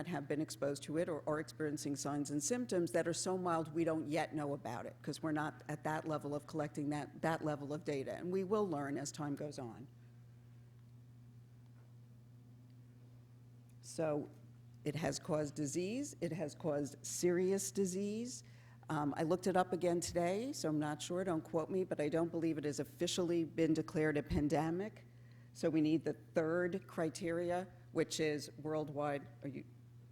that have been exposed to it or are experiencing signs and symptoms that are so mild we don't yet know about it, because we're not at that level of collecting that level of data, and we will learn as time goes on. So it has caused disease, it has caused serious disease. I looked it up again today, so I'm not sure, don't quote me, but I don't believe it has officially been declared a pandemic. So we need the third criteria, which is worldwide,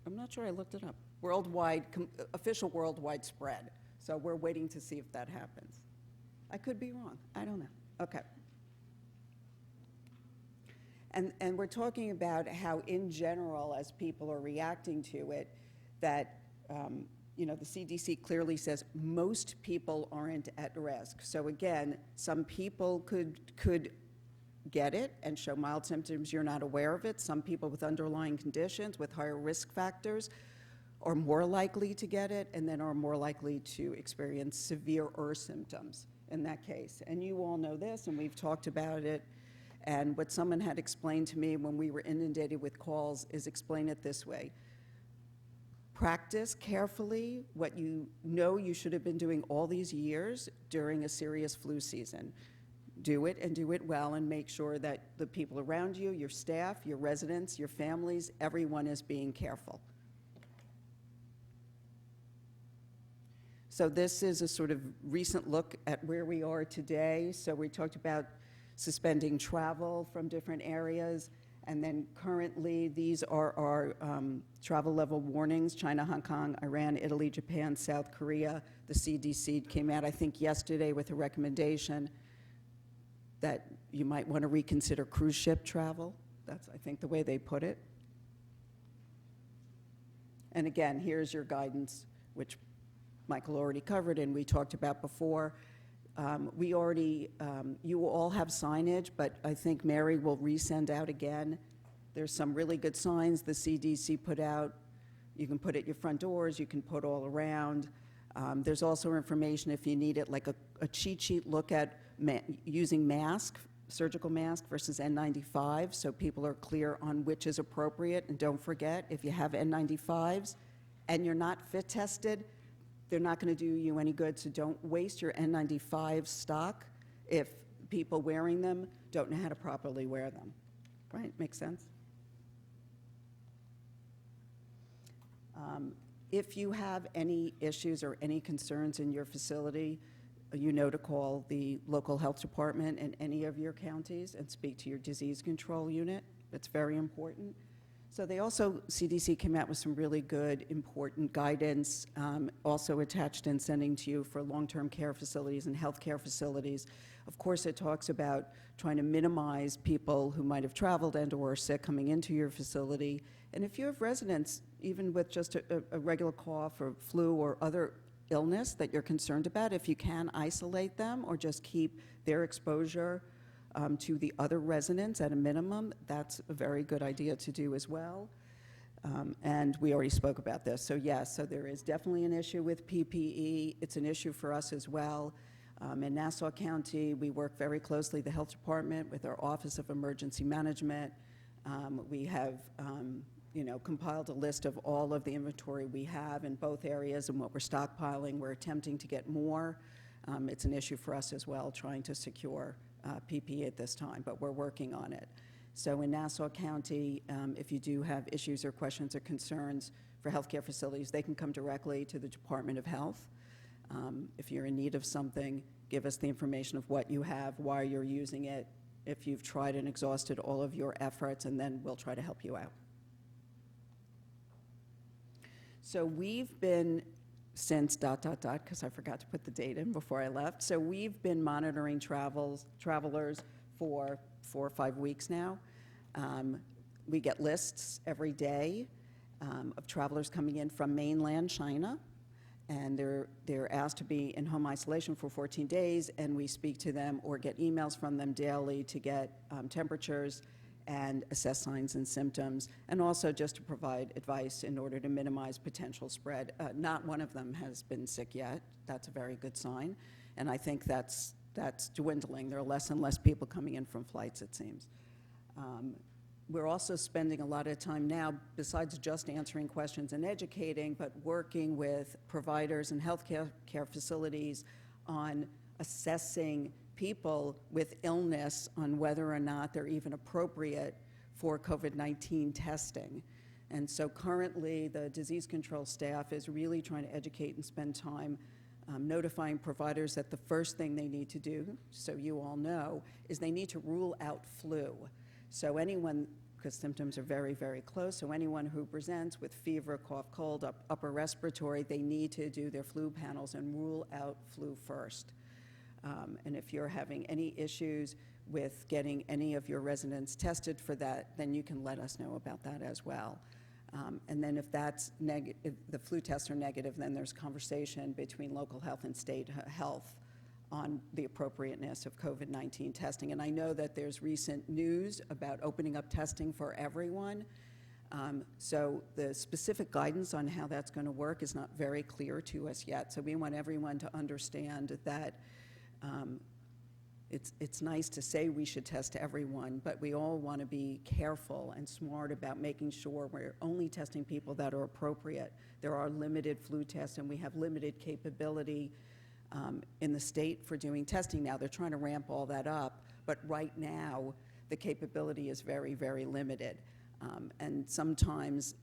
I'm not sure I looked it up, worldwide, official worldwide spread. So we're waiting to see if that happens. I could be wrong, I don't know, okay. And we're talking about how, in general, as people are reacting to it, that you know, the CDC clearly says most people aren't at risk. So again, some people could get it and show mild symptoms, you're not aware of it. Some people with underlying conditions, with higher risk factors, are more likely to get it and then are more likely to experience severe symptoms in that case. And you all know this, and we've talked about it. And what someone had explained to me when we were inundated with calls is explain it this way. Practice carefully what you know you should have been doing all these years during a serious flu season. Do it and do it well, and make sure that the people around you, your staff, your residents, your families, everyone is being careful. So this is a sort of recent look at where we are today. So we talked about suspending travel from different areas. And then currently, these are our travel level warnings: China, Hong Kong, Iran, Italy, Japan, South Korea. The CDC came out, I think, yesterday with a recommendation that you might want to reconsider cruise ship travel. That's, I think, the way they put it. And again, here's your guidance, which Michael already covered and we talked about before. You all have signage, but I think Mary will resend out again. There's some really good signs the CDC put out. You can put it at your front doors, you can put all around. There's also information if you need it, like a cheat sheet look at using surgical mask versus N95, so people are clear on which is appropriate. And don't forget, if you have N95s and you're not fit tested, they're not going to do you any good, so don't waste your N95 stock if people wearing them don't know how to properly wear them. Right? Makes sense? If you have any issues or any concerns in your facility, you know to call the local health department in any of your counties and speak to your disease control unit. That's very important. So they also, CDC came out with some really good, important guidance, also attached and sending to you for long-term care facilities and healthcare facilities. Of course, it talks about trying to minimize people who might have traveled and or are sick coming into your facility. And if you have residents, even with just a regular cough or flu or other illness that you're concerned about, if you can isolate them or just keep their exposure to the other residents at a minimum, that's a very good idea to do as well. And we already spoke about this. So yes, so there is definitely an issue with PPE. It's an issue for us as well. In Nassau County, we work very closely, the health department, with our Office of Emergency Management. We have compiled a list of all of the inventory we have in both areas and what we're stockpiling. We're attempting to get more. It's an issue for us as well, trying to secure PPE at this time, but we're working on it. So in Nassau County, if you do have issues or questions or concerns for healthcare facilities, they can come directly to the Department of Health. If you're in need of something, give us the information of what you have, why you're using it, if you've tried and exhausted all of your efforts, and then we'll try to help you out. So we've been, since ... because I forgot to put the date in before I left. So we've been monitoring travelers for 4 or 5 weeks now. We get lists every day of travelers coming in from mainland China, and they're asked to be in home isolation for 14 days, and we speak to them or get emails from them daily to get temperatures and assess signs and symptoms, and also just to provide advice in order to minimize potential spread. Not one of them has been sick yet. That's a very good sign, and I think that's dwindling. There are less and less people coming in from flights, it seems. we're also spending a lot of time now, besides just answering questions and educating, but working with providers and healthcare facilities on assessing people with illness on whether or not they're even appropriate for COVID-19 testing. And so currently, the disease control staff is really trying to educate and spend time notifying providers that the first thing they need to do, so you all know, is they need to rule out flu. So anyone, because symptoms are very, very close, so anyone who presents with fever, cough, cold, upper respiratory, they need to do their flu panels and rule out flu first. And if you're having any issues with getting any of your residents tested for that, then you can let us know about that as well. And then if that's if the flu tests are negative, then there's conversation between local health and state health on the appropriateness of COVID-19 testing. And I know that there's recent news about opening up testing for everyone. So the specific guidance on how that's going to work is not very clear to us yet. So we want everyone to understand that it's nice to say we should test everyone, but we all want to be careful and smart about making sure we're only testing people that are appropriate. There are limited flu tests, and we have limited capability in the state for doing testing now. They're trying to ramp all that up, but right now the capability is very, very limited. And sometimes,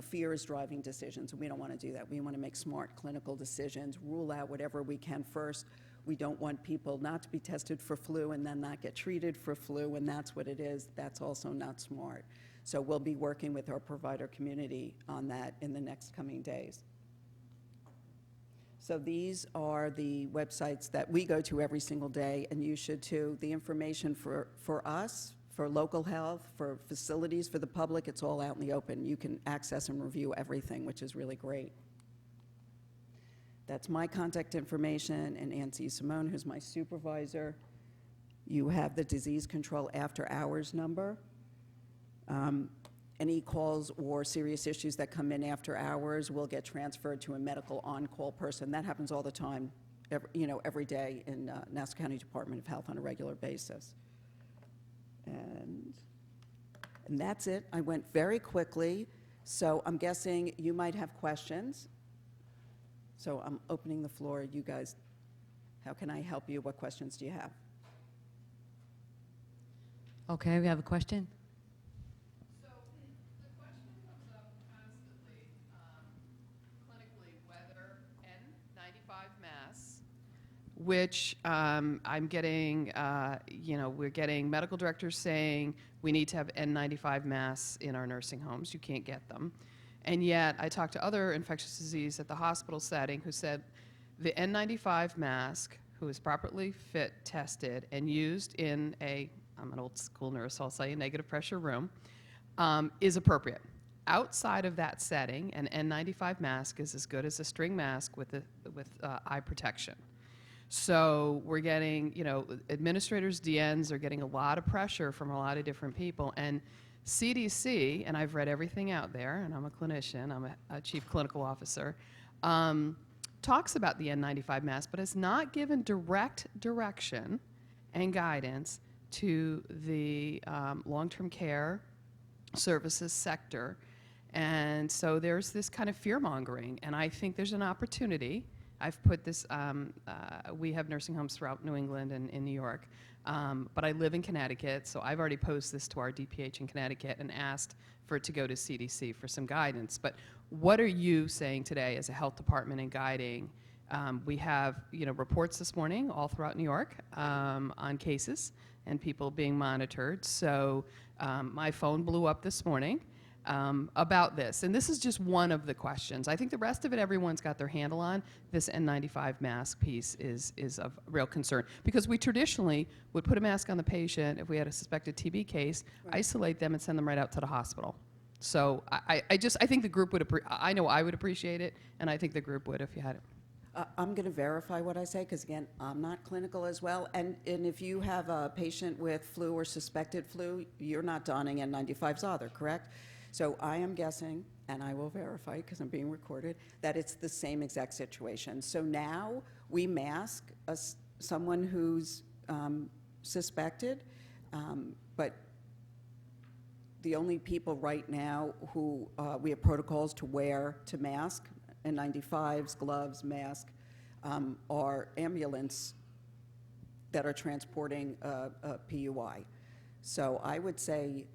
fear is driving decisions, and we don't want to do that. We want to make smart clinical decisions, rule out whatever we can first. We don't want people not to be tested for flu and then not get treated for flu, and that's what it is. That's also not smart. So we'll be working with our provider community on that in the next coming days. So these are the websites that we go to every single day, and you should too. The information for us, for local health, for facilities, for the public, it's all out in the open. You can access and review everything, which is really great. That's my contact information, and Nancy Simone, who's my supervisor. You have the disease control after hours number. Any calls or serious issues that come in after hours will get transferred to a medical on-call person. That happens all the time, every day in Nassau County Department of Health on a regular basis. And that's it. I went very quickly, so I'm guessing you might have questions. So I'm opening the floor. You guys, how can I help you? What questions do you have? Okay, we have a question. So the question comes up constantly, clinically, whether N95 masks, which I'm getting, we're getting medical directors saying we need to have N95 masks in our nursing homes. You can't get them. And yet, I talked to other infectious disease at the hospital setting who said the N95 mask, who is properly fit, tested, and used in I'm an old school nurse, so I'll say a negative pressure room, is appropriate. Outside of that setting, an N95 mask is as good as a string mask with eye protection. So we're getting, administrators, DNs are getting a lot of pressure from a lot of different people. And CDC, and I've read everything out there, and I'm a clinician, I'm a chief clinical officer, talks about the N95 mask, but has not given direct direction and guidance to the long-term care services sector. And so there's this kind of fear-mongering, and I think there's an opportunity. I've put this, we have nursing homes throughout New England and in New York, but I live in Connecticut, so I've already posed this to our DPH in Connecticut and asked for it to go to CDC for some guidance. But what are you saying today as a health department in guiding? We have, reports this morning all throughout New York on cases and people being monitored. So my phone blew up this morning about this. And this is just one of the questions. I think the rest of it, everyone's got their handle on. This N95 mask piece is of real concern, because we traditionally would put a mask on the patient if we had a suspected TB case, right, isolate them and send them right out to the hospital. So I think the group would, I know I would appreciate it, and I think the group would if you had it. I'm going to verify what I say, because again, I'm not clinical as well. And if you have a patient with flu or suspected flu, you're not donning N95s either, correct? So I am guessing, and I will verify because I'm being recorded, that it's the same exact situation. So now we mask someone who's suspected, but the only people right now who, we have protocols to wear to mask, N95s, gloves, mask, are ambulance that are transporting a PUI. So I would say,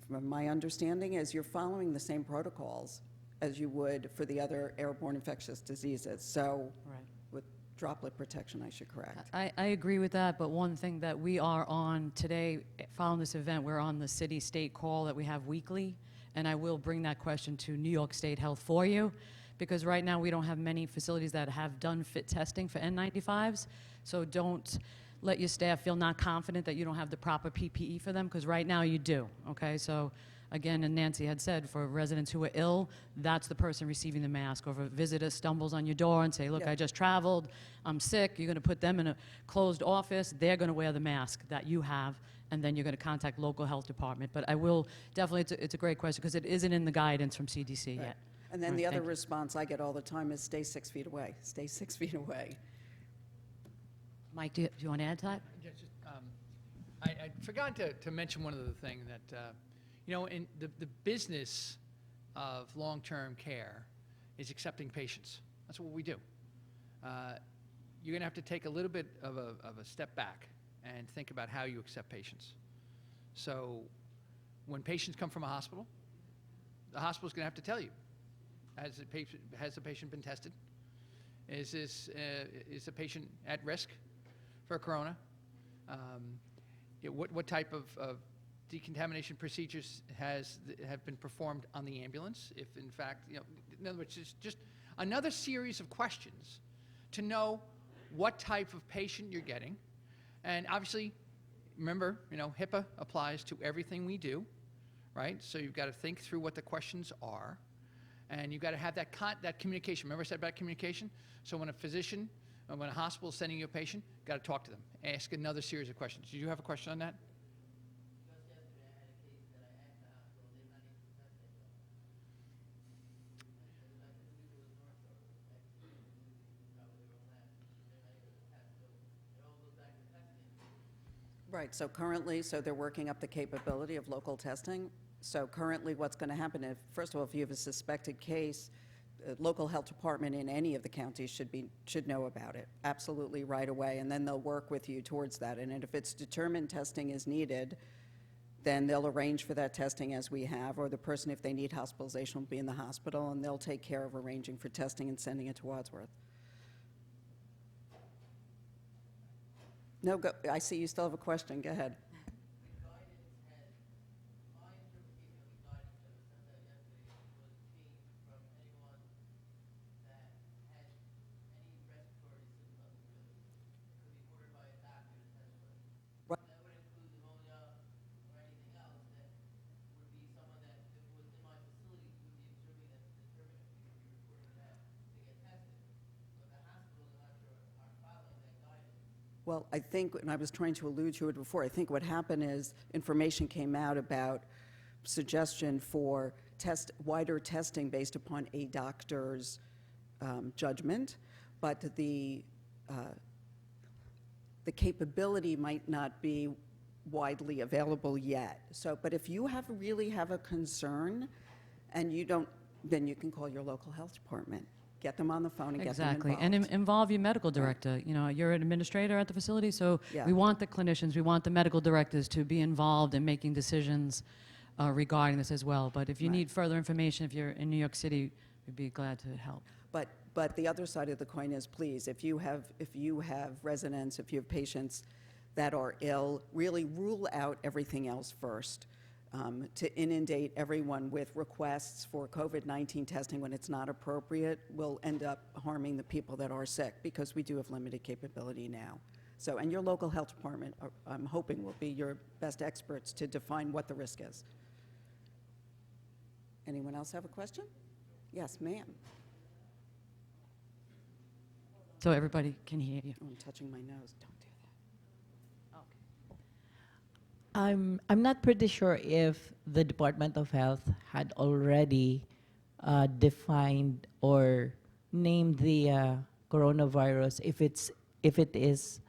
from my understanding, is you're following the same protocols as you would for the other airborne infectious diseases. So Right. with droplet protection, I should correct. I agree with that, but one thing that we are on today, following this event, we're on the city-state call that we have weekly, and I will bring that question to New York State Health for you, because right now we don't have many facilities that have done fit testing for N95s, so don't let your staff feel not confident that you don't have the proper PPE for them, because right now you do, okay? So again, and Nancy had said, for residents who are ill, that's the person receiving the mask. Or if a visitor stumbles on your door and say, look, Yeah. I just traveled, I'm sick, you're gonna put them in a closed office, they're gonna wear the mask that you have, and then you're gonna contact local health department. But I will, definitely, it's a great question, because it isn't in the guidance from CDC Right. yet. And then Right, the other thank you. response I get all the time is stay 6 feet away, stay 6 feet away. Mike, do you want to add to that? I forgot to mention one other thing that, in the business of long-term care is accepting patients. That's what we do. You're going to have to take a little bit of a step back and think about how you accept patients. So when patients come from a hospital, the hospital's going to have to tell you, has the patient been tested? Is the patient at risk for corona? What type of decontamination procedures have been performed on the ambulance? If in fact, in other words, it's just another series of questions to know what type of patient you're getting. And obviously, remember, HIPAA applies to everything we do, right? So you've got to think through what the questions are, and you've got to have that communication. Remember I said about communication? So when a physician, or when a hospital is sending you a patient, got to talk to them. Ask another series of questions. Did you have a question on that? Just yesterday, I had a case that I asked the hospital, they're not even testing them. I believe it was North Shore, actually, that was their own lab. They're not able to test, so it all goes back to testing. Right, so currently, they're working up the capability of local testing. So currently, what's going to happen if, first of all, if you have a suspected case, local health department in any of the counties should know about it, absolutely right away, and then they'll work with you towards that. And if it's determined testing is needed, then they'll arrange for that testing as we have, or the person, if they need hospitalization, will be in the hospital, and they'll take care of arranging for testing and sending it to Wadsworth. No, I see you still have a question, go ahead. The guidance has, my interpretation of the guidance that was sent out yesterday was changed from anyone that had any respiratory symptoms, really. It could be ordered by a doctor to test for it. Right. That would include pneumonia or anything else that would be someone that, if it was in my facility, would be observing that to determine if we should be reporting that to get tested. But the hospitals, I'm not sure, aren't following that guidance. Well, I think, and I was trying to allude to it before, I think what happened is information came out about suggestion for wider testing based upon a doctor's judgment, but the capability might not be widely available yet. So, but if you really have a concern and you don't, then you can call your local health department. Get them on the phone and get them Exactly, involved. and involve your medical director. You're an administrator at the facility, so Yeah. we want the clinicians, we want the medical directors to be involved in making decisions regarding this as well. But if you Right. need further information, if you're in New York City, we'd be glad to help. But the other side of the coin is, please, if you have residents, if you have patients that are ill, really rule out everything else first. To inundate everyone with requests for COVID-19 testing when it's not appropriate will end up harming the people that are sick, because we do have limited capability now. So, and your local health department, I'm hoping, will be your best experts to define what the risk is. Anyone else have a question? Yes, ma'am. So everybody can hear you. Oh, I'm touching my nose. Don't do that. I'm not pretty sure if the Department of Health had already defined or named the coronavirus, if it is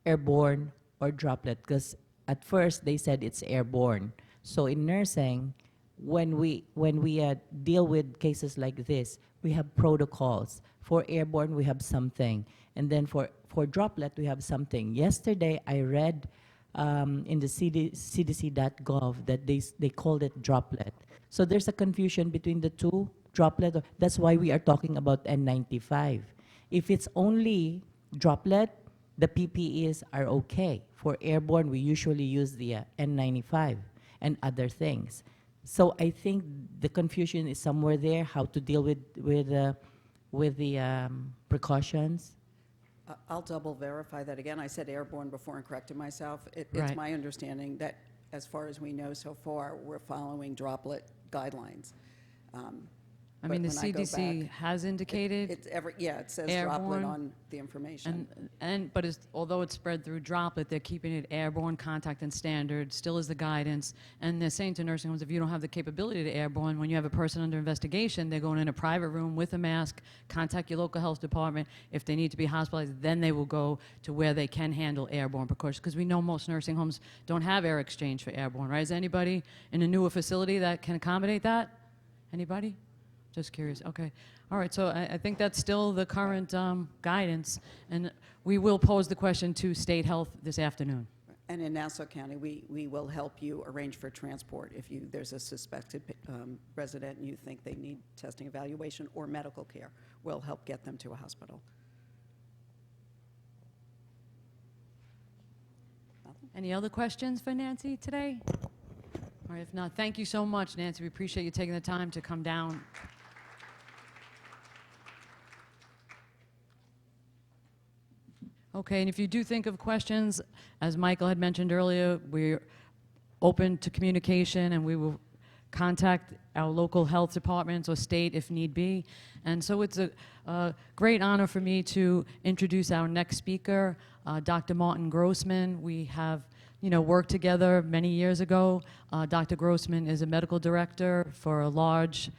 airborne or droplet, because at first they said it's airborne. So in nursing, when we deal with cases like this, we have protocols. For airborne, we have something, and then for droplet, we have something. Yesterday, I read in the CDC.gov that they called it droplet. So there's a confusion between the two, droplet. That's why we are talking about N95. If it's only droplet, the PPEs are okay. For airborne, we usually use the N95 and other things. So I think the confusion is somewhere there, how to deal with the precautions. I'll double verify that again. I said airborne before and corrected myself. It's Right. my understanding that, as far as we know so far, we're following droplet guidelines. I mean, the But when I go CDC back, has indicated, It's it says droplet airborne, on the information. but although it's spread through droplet, they're keeping it airborne, contact and standard, still is the guidance. And they're saying to nursing homes, if you don't have the capability to airborne, when you have a person under investigation, they're going in a private room with a mask, contact your local health department. If they need to be hospitalized, then they will go to where they can handle airborne precautions. Because we know most nursing homes don't have air exchange for airborne, right? Is anybody in a newer facility that can accommodate that? Anybody? Just curious. Okay. All right. So I think that's still the current guidance, and we will pose the question to State Health this afternoon. And in Nassau County, we will help you arrange for transport if there's a suspected resident and you think they need testing, evaluation, or medical care. We'll help get them to a hospital. Any other questions for Nancy today? All right. If not, thank you so much, Nancy. We appreciate you taking the time to come down. Okay, and if you do think of questions, as Michael had mentioned earlier, we're open to communication, and we will contact our local health departments or state if need be. And so it's a great honor for me to introduce our next speaker, Dr. Martin Grossman. We have worked together many years ago. Dr. Grossman is a medical director for a large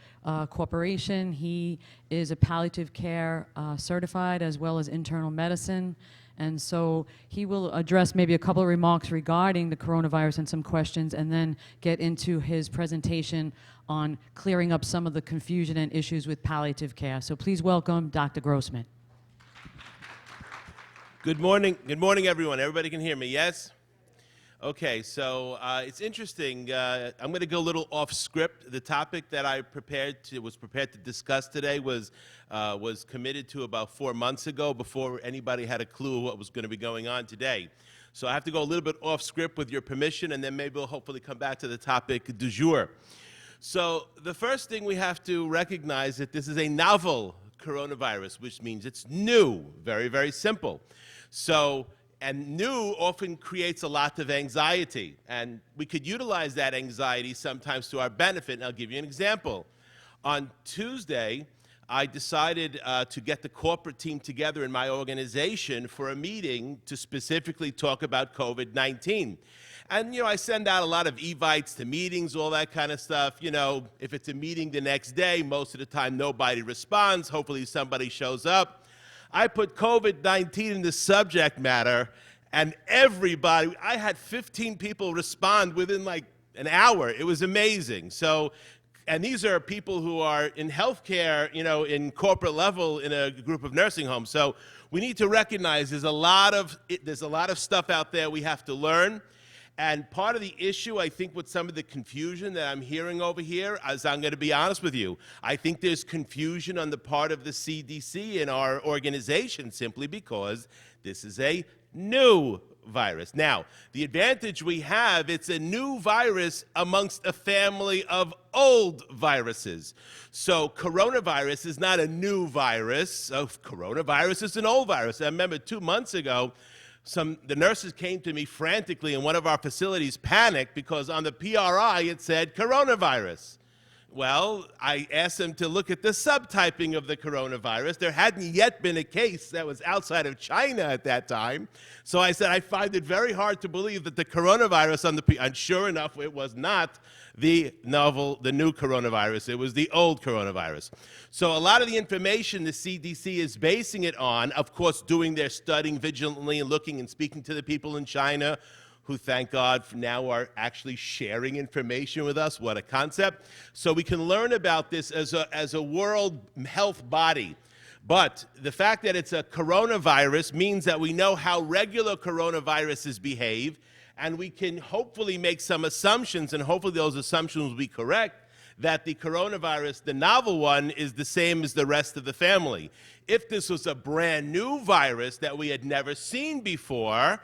corporation. He is a palliative care certified as well as internal medicine. And so he will address maybe a couple of remarks regarding the coronavirus and some questions, and then get into his presentation on clearing up some of the confusion and issues with palliative care. So please welcome Dr. Grossman. Good morning. Good morning, everyone. Everybody can hear me, yes? Okay, so it's interesting. I'm going to go a little off script. The topic that I was prepared to discuss today was committed to about 4 months ago, before anybody had a clue what was going to be going on today. So I have to go a little bit off script with your permission, and then maybe we'll hopefully come back to the topic du jour. So the first thing we have to recognize that this is a novel coronavirus, which means it's new. Very, very simple. And new often creates a lot of anxiety, and we could utilize that anxiety sometimes to our benefit, and I'll give you an example. On Tuesday, I decided to get the corporate team together in my organization for a meeting to specifically talk about COVID-19. And, I send out a lot of evites to meetings, all that kind of stuff. If it's a meeting the next day, most of the time nobody responds. Hopefully somebody shows up. I put COVID-19 in the subject matter, and I had 15 people respond within like an hour. It was amazing. And these are people who are in healthcare, in corporate level in a group of nursing homes. So we need to recognize there's a lot of stuff out there we have to learn. And part of the issue, I think, with some of the confusion that I'm hearing over here, as I'm going to be honest with you, I think there's confusion on the part of the CDC in our organization simply because this is a new virus. Now, the advantage we have, it's a new virus amongst a family of old viruses. So coronavirus is not a new virus. Coronavirus is an old virus. I remember 2 months ago, the nurses came to me frantically in one of our facilities, panicked, because on the PRI it said coronavirus. Well, I asked them to look at the subtyping of the coronavirus. There hadn't yet been a case that was outside of China at that time. So I said, I find it very hard to believe that the coronavirus on the PRI, and sure enough, it was not the new coronavirus. It was the old coronavirus. So a lot of the information the CDC is basing it on, of course, doing their studying vigilantly and looking and speaking to the people in China who, thank God, now are actually sharing information with us. What a concept. So we can learn about this as a world health body. But the fact that it's a coronavirus means that we know how regular coronaviruses behave, and we can hopefully make some assumptions, and hopefully those assumptions will be correct, that the coronavirus, the novel one, is the same as the rest of the family. If this was a brand new virus that we had never seen before,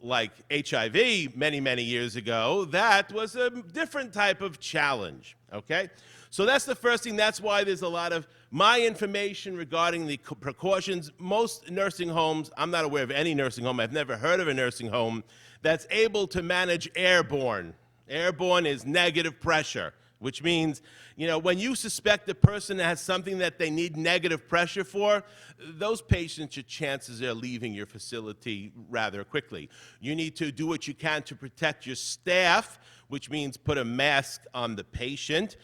like HIV many, many years ago, that was a different type of challenge, okay? So that's the first thing. That's why there's a lot of my information regarding the precautions. Most nursing homes, I'm not aware of any nursing home, I've never heard of a nursing home that's able to manage airborne. Airborne is negative pressure, which means, you know, when you suspect a person has something that they need negative pressure for, those patients, your chances are leaving your facility rather quickly. You need to do what you can to protect your staff, which means put a mask on the patient,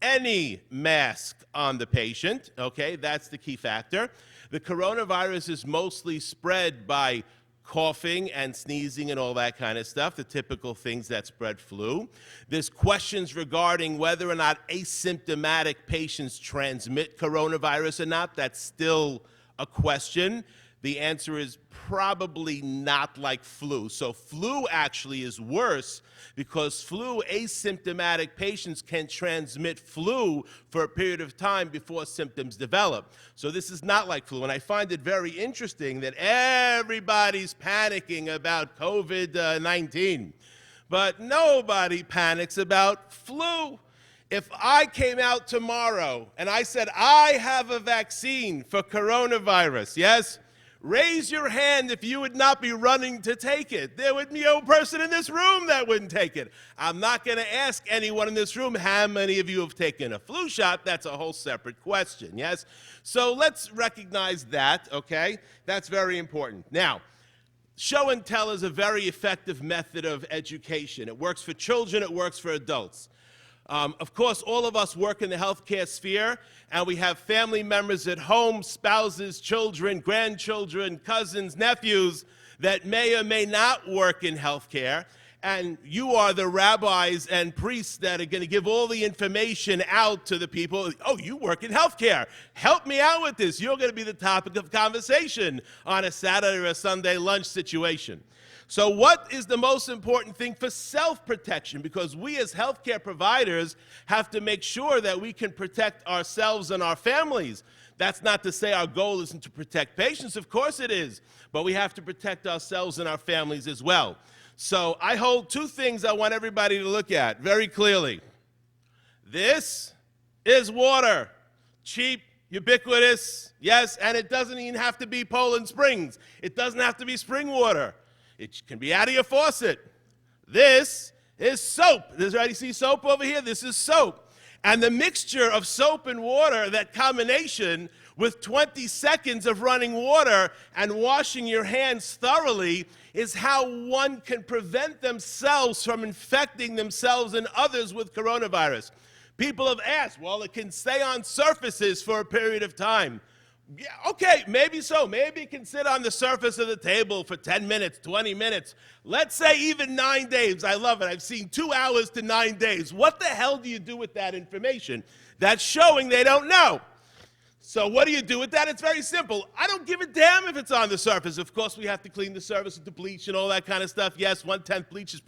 any mask on the patient, okay? That's the key factor. The coronavirus is mostly spread by coughing and sneezing and all that kind of stuff, the typical things that spread flu. There's questions regarding whether or not asymptomatic patients transmit coronavirus or not. That's still a question. The answer is probably not like flu. So flu actually is worse because flu, asymptomatic patients can transmit flu for a period of time before symptoms develop. So this is not like flu. And I find it very interesting that everybody's panicking about COVID-19, but nobody panics about flu. If I came out tomorrow and I said, I have a vaccine for coronavirus, yes? Raise your hand if you would not be running to take it. There would be no person in this room that wouldn't take it. I'm not going to ask anyone in this room how many of you have taken a flu shot. That's a whole separate question, yes? So let's recognize that, okay? That's very important. Now, show and tell is a very effective method of education. It works for children, it works for adults. Of course, all of us work in the healthcare sphere, and we have family members at home, spouses, children, grandchildren, cousins, nephews that may or may not work in healthcare. And you are the rabbis and priests that are going to give all the information out to the people. Oh, you work in healthcare. Help me out with this. You're going to be the topic of conversation on a Saturday or a Sunday lunch situation. So what is the most important thing for self-protection? Because we as healthcare providers have to make sure that we can protect ourselves and our families. That's not to say our goal isn't to protect patients. Of course it is. But we have to protect ourselves and our families as well. So I hold two things I want everybody to look at very clearly. This is water. Cheap, ubiquitous, yes, and it doesn't even have to be Poland Springs. It doesn't have to be spring water. It can be out of your faucet. This is soap. Does everybody see soap over here? This is soap. And the mixture of soap and water, that combination with 20 seconds of running water and washing your hands thoroughly is how one can prevent themselves from infecting themselves and others with coronavirus. People have asked, well, it can stay on surfaces for a period of time. Yeah, okay, maybe so. Maybe it can sit on the surface of the table for 10 minutes, 20 minutes. Let's say even 9 days. I love it. I've seen 2 hours to 9 days. What the hell do you do with that information? That's showing they don't know. So what do you do with that? It's very simple. I don't give a damn if it's on the surface. Of course, we have to clean the surface with the bleach and all that kind of stuff. Yes, 1/10 bleach is